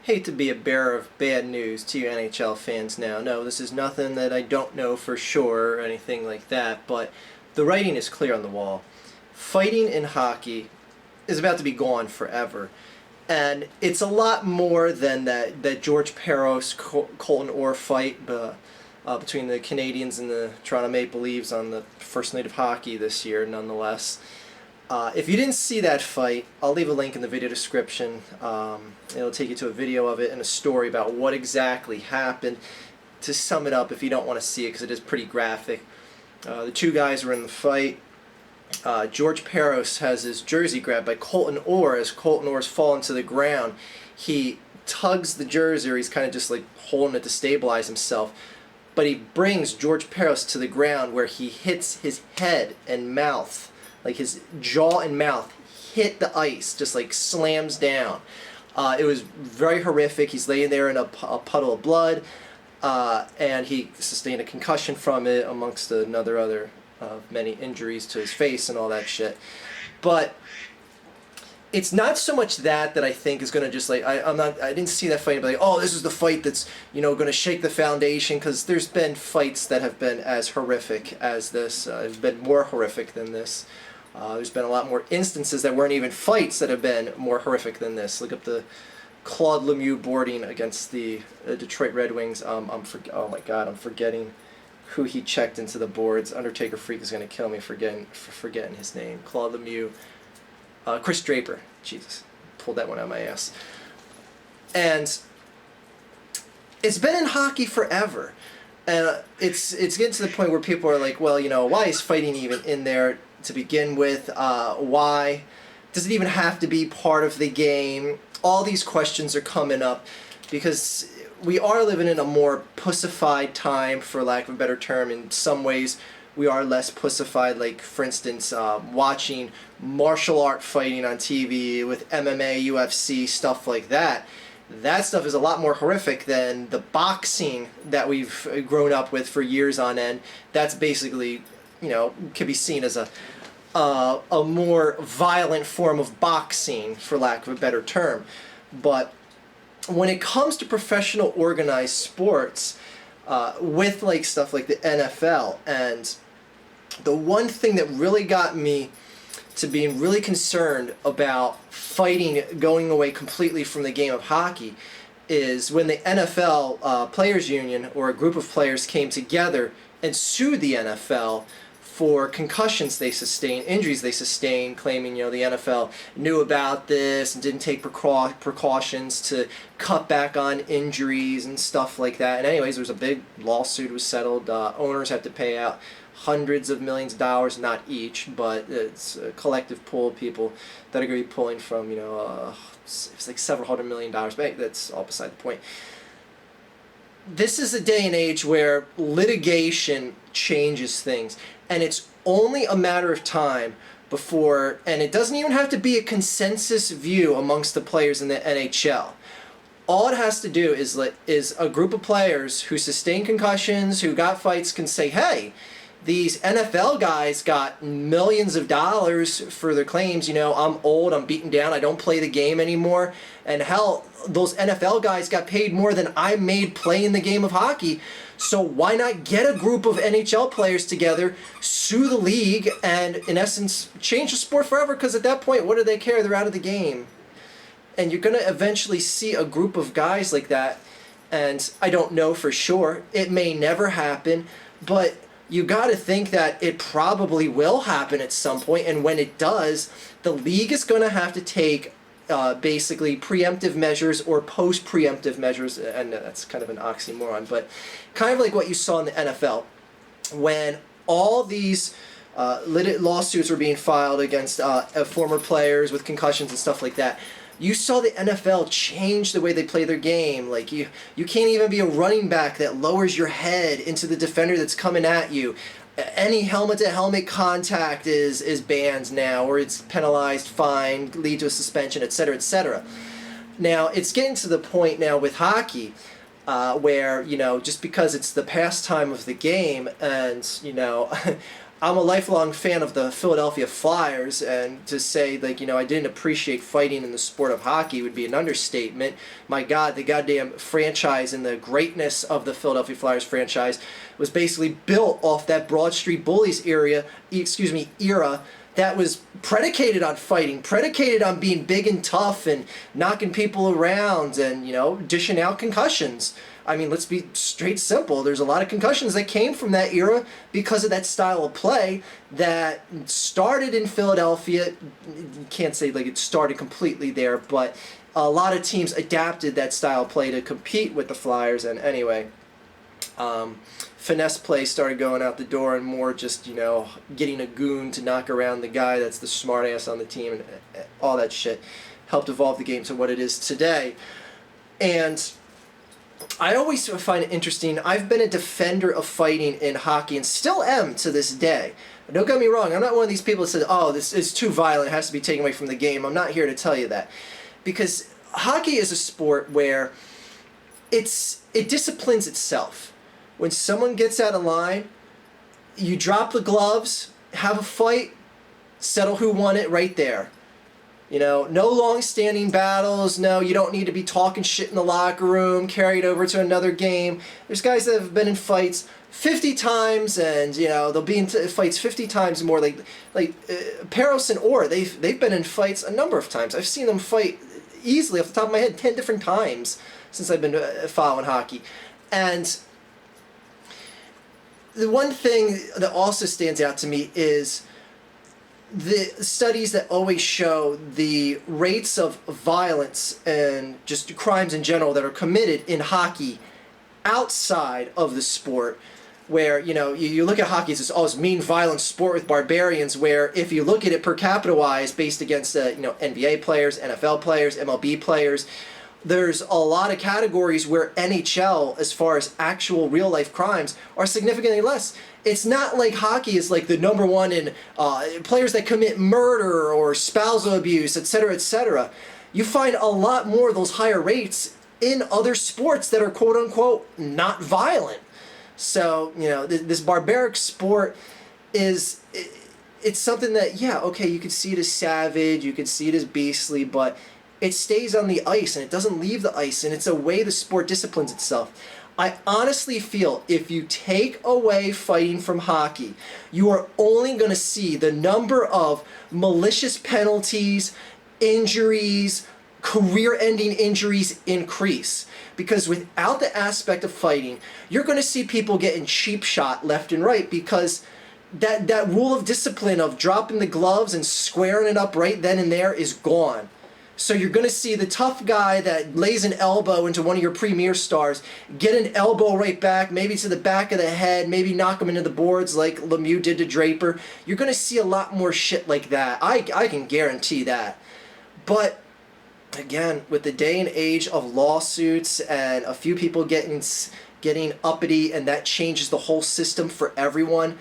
hate to be a bearer of bad news to you NHL fans now. No, this is nothing that I don't know for sure or anything like that, but the writing is clear on the wall. Fighting in hockey is about to be gone forever. And it's a lot more than that George Peros Colton Orr fight between the Canadians and the Toronto Maple Leafs on the first night of hockey this year, nonetheless. If you didn't see that fight, I'll leave a link in the video description. It'll take you to a video of it and a story about what exactly happened. To sum it up, if you don't want to see it, because it is pretty graphic. The two guys were in the fight. George Peros has his jersey grabbed by Colton Orr. As Colton Orr's fallen to the ground, he tugs the jersey, or he's kind of just like holding it to stabilize himself. But he brings George Peros to the ground, where he hits his head and mouth. Like his jaw and mouth hit the ice, just like slams down. It was very horrific. He's laying there in a puddle of blood, and he sustained a concussion from it, amongst other many injuries to his face and all that shit. But it's not so much that I think is going to just like, I didn't see that fight and be like, oh, this is the fight that's, going to shake the foundation, because there's been fights that have been as horrific as this. Have been more horrific than this. There's been a lot more instances that weren't even fights that have been more horrific than this. Look up the Claude Lemieux boarding against the Detroit Red Wings. Oh my God, I'm forgetting who he checked into the boards. Undertaker Freak is going to kill me for forgetting his name. Claude Lemieux. Chris Draper. Jesus, pulled that one out of my ass. And it's been in hockey forever. And it's getting to the point where people are like, well, why is fighting even in there to begin with? Why does it even have to be part of the game? All these questions are coming up because we are living in a more pussified time, for lack of a better term. In some ways, we are less pussified. Like, for instance, watching martial art fighting on TV with MMA, UFC, stuff like that. That stuff is a lot more horrific than the boxing that we've grown up with for years on end. That's basically, could be seen as a more violent form of boxing, for lack of a better term. But when it comes to professional organized sports, with like stuff like the NFL, and the one thing that really got me to being really concerned about fighting going away completely from the game of hockey is when the NFL Players Union, or a group of players, came together and sued the NFL for concussions they sustained, injuries they sustained, claiming the NFL knew about this and didn't take precautions to cut back on injuries and stuff like that. And anyways, there was a big lawsuit, was settled. Owners have to pay out hundreds of millions of dollars, not each, but it's a collective pool of people that are going to be pulling from, it's like several $100 million, but that's all beside the point. This is a day and age where litigation changes things, and it's only a matter of time before, and it doesn't even have to be a consensus view amongst the players in the NHL. All it has to do is a group of players who sustain concussions, who got fights, can say, hey, these NFL guys got millions of dollars for their claims. I'm old, I'm beaten down, I don't play the game anymore. And hell, those NFL guys got paid more than I made playing the game of hockey. So why not get a group of NHL players together, sue the league, and in essence change the sport forever? Because at that point, what do they care? They're out of the game. And you're going to eventually see a group of guys like that. And I don't know for sure. It may never happen, but you got to think that it probably will happen at some point, and when it does, the league is going to have to take basically preemptive measures or post-preemptive measures, and that's kind of an oxymoron, but kind of like what you saw in the NFL, when all these lawsuits were being filed against former players with concussions and stuff like that. You saw the NFL change the way they play their game. Like, you can't even be a running back that lowers your head into the defender that's coming at you. Any helmet-to-helmet contact is banned now, or it's penalized, fined, lead to a suspension, etc., etc. Now, it's getting to the point now with hockey where, just because it's the pastime of the game, and, I'm a lifelong fan of the Philadelphia Flyers, and to say, like, I didn't appreciate fighting in the sport of hockey would be an understatement. My God, the goddamn franchise and the greatness of the Philadelphia Flyers franchise was basically built off that Broad Street Bullies era that was predicated on fighting, predicated on being big and tough and knocking people around and, dishing out concussions. I mean, let's be straight simple. There's a lot of concussions that came from that era because of that style of play that started in Philadelphia. You can't say like it started completely there, but a lot of teams adapted that style of play to compete with the Flyers. And anyway, finesse play started going out the door and more just, getting a goon to knock around the guy that's the smart ass on the team, and all that shit helped evolve the game to what it is today. And I always find it interesting. I've been a defender of fighting in hockey and still am to this day. Don't get me wrong, I'm not one of these people that says, oh, this is too violent, it has to be taken away from the game. I'm not here to tell you that. Because hockey is a sport where it disciplines itself. When someone gets out of line, you drop the gloves, have a fight, settle who won it right there. No long-standing battles. No, you don't need to be talking shit in the locker room, carried over to another game. There's guys that have been in fights 50 times, and they'll be in fights 50 times more. Like Peros and Orr, they've been in fights a number of times. I've seen them fight easily off the top of my head 10 different times since I've been following hockey. And the one thing that also stands out to me is the studies that always show the rates of violence and just crimes in general that are committed in hockey outside of the sport, where you look at hockey as this mean, violent sport with barbarians, where if you look at it per capita wise, based against NBA players, NFL players, MLB players, there's a lot of categories where NHL, as far as actual real life crimes, are significantly less. It's not like hockey is like the number one in players that commit murder or spousal abuse, etc., etc. You find a lot more of those higher rates in other sports that are quote unquote not violent. So, this barbaric sport it's something that, you could see it as savage, you could see it as beastly, but it stays on the ice and it doesn't leave the ice, and it's a way the sport disciplines itself. I honestly feel if you take away fighting from hockey, you are only going to see the number of malicious penalties, injuries, career-ending injuries increase. Because without the aspect of fighting, you're going to see people getting cheap shot left and right, because that rule of discipline of dropping the gloves and squaring it up right then and there is gone. So you're going to see the tough guy that lays an elbow into one of your premier stars get an elbow right back, maybe to the back of the head, maybe knock him into the boards like Lemieux did to Draper. You're going to see a lot more shit like that. I can guarantee that. But again, with the day and age of lawsuits and a few people getting uppity, and that changes the whole system for everyone.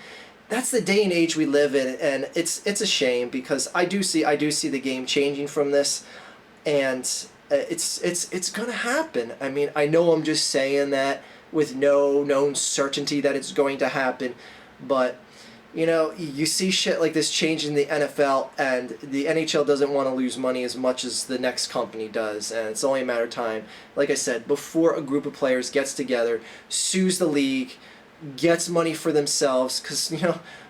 That's the day and age we live in, and it's a shame, because I do see the game changing from this, and it's gonna happen. I mean, I know I'm just saying that with no known certainty that it's going to happen, but you see shit like this change in the NFL, and the NHL doesn't want to lose money as much as the next company does, and it's only a matter of time, like I said, before a group of players gets together, sues the league, gets money for themselves, because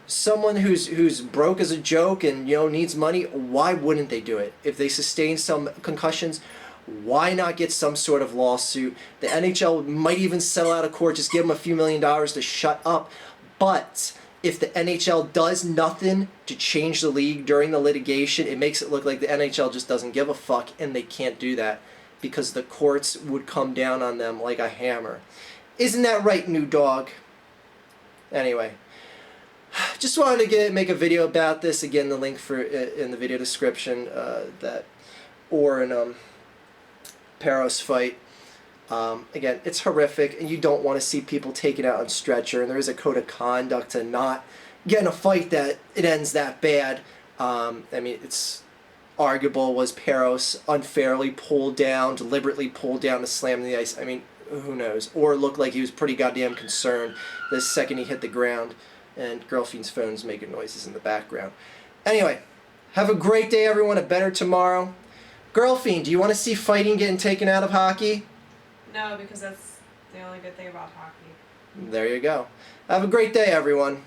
someone who's broke as a joke and needs money, why wouldn't they do it? If they sustain some concussions, why not get some sort of lawsuit? The NHL might even settle out of court, just give them a few $1 million to shut up. But if the NHL does nothing to change the league during the litigation, it makes it look like the NHL just doesn't give a fuck, and they can't do that because the courts would come down on them like a hammer. Isn't that right, new dog? Anyway, just wanted to make a video about this. Again, the link for in the video description, that Orr and Peros fight. Again, it's horrific, and you don't want to see people taken out on stretcher, and there is a code of conduct to not get in a fight that it ends that bad. I mean, it's arguable, was Peros unfairly pulled down, deliberately pulled down to slam in the ice? I mean, who knows? Or it looked like he was pretty goddamn concerned the second he hit the ground. and Girlfiend's phone's making noises in the background. Anyway, have a great day, everyone. A better tomorrow. Girlfiend, do you want to see fighting getting taken out of hockey? No, because that's the only good thing about hockey. There you go. Have a great day, everyone.